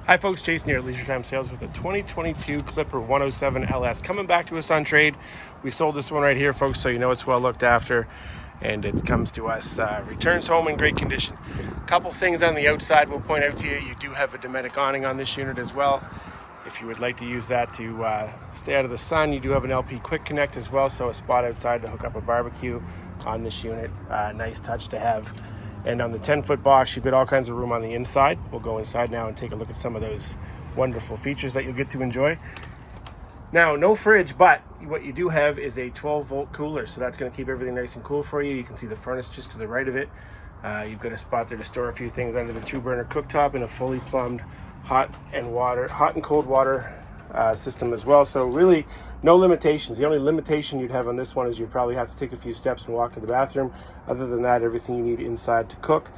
Hi folks, Jason here at Leisure Time Sales with a 2022 Clipper 107 LS coming back to us on trade. We sold this one right here, folks, so you know it's well looked after, and it comes to us, returns home in great condition. A couple things on the outside we'll point out to you. You do have a Dometic awning on this unit as well. If you would like to use that to stay out of the sun, you do have an LP quick connect as well, so a spot outside to hook up a barbecue on this unit. Nice touch to have. And on the 10-foot box, you've got all kinds of room on the inside. We'll go inside now and take a look at some of those wonderful features that you'll get to enjoy. Now, no fridge, but what you do have is a 12-volt cooler, so that's going to keep everything nice and cool for you. You can see the furnace just to the right of it. You've got a spot there to store a few things under the 2-burner cooktop and a fully plumbed hot and cold water system as well. So really no limitations. The only limitation you'd have on this one is you'd probably have to take a few steps and walk to the bathroom. Other than that, everything you need inside to cook,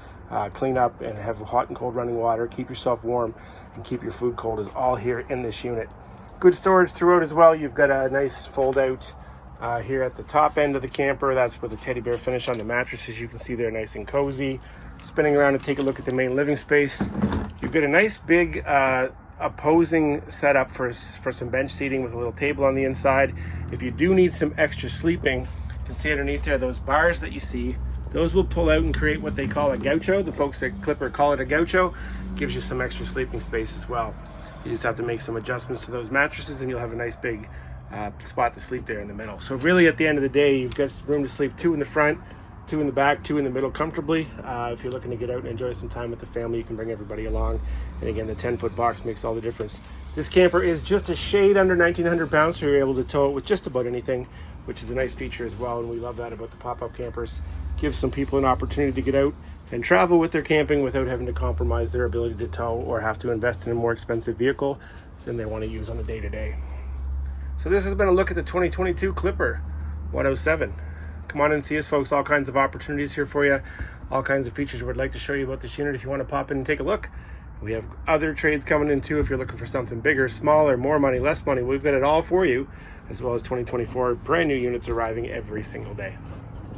clean up, and have hot and cold running water, keep yourself warm, and keep your food cold is all here in this unit. Good storage throughout as well. You've got a nice fold out here at the top end of the camper. That's with a teddy bear finish on the mattresses. You can see they're nice and cozy. Spinning around and take a look at the main living space. You've got a nice big opposing setup for some bench seating with a little table on the inside. If you do need some extra sleeping, you can see underneath there, those bars that you see, those will pull out and create what they call a gaucho. The folks at Clipper call it a gaucho. Gives you some extra sleeping space as well. You just have to make some adjustments to those mattresses and you'll have a nice big spot to sleep there in the middle. So really at the end of the day, you've got room to sleep 2 in the front, 2 in the back, 2 in the middle comfortably. If you're looking to get out and enjoy some time with the family, you can bring everybody along. And again, the 10-foot box makes all the difference. This camper is just a shade under 1,900 pounds, so you're able to tow it with just about anything, which is a nice feature as well. And we love that about the pop-up campers. Gives some people an opportunity to get out and travel with their camping without having to compromise their ability to tow or have to invest in a more expensive vehicle than they want to use on a day-to-day. So this has been a look at the 2022 Clipper 107. Come on and see us, folks. All kinds of opportunities here for you. All kinds of features we'd like to show you about this unit if you want to pop in and take a look. We have other trades coming in too if you're looking for something bigger, smaller, more money, less money. We've got it all for you, as well as 2024 brand new units arriving every single day.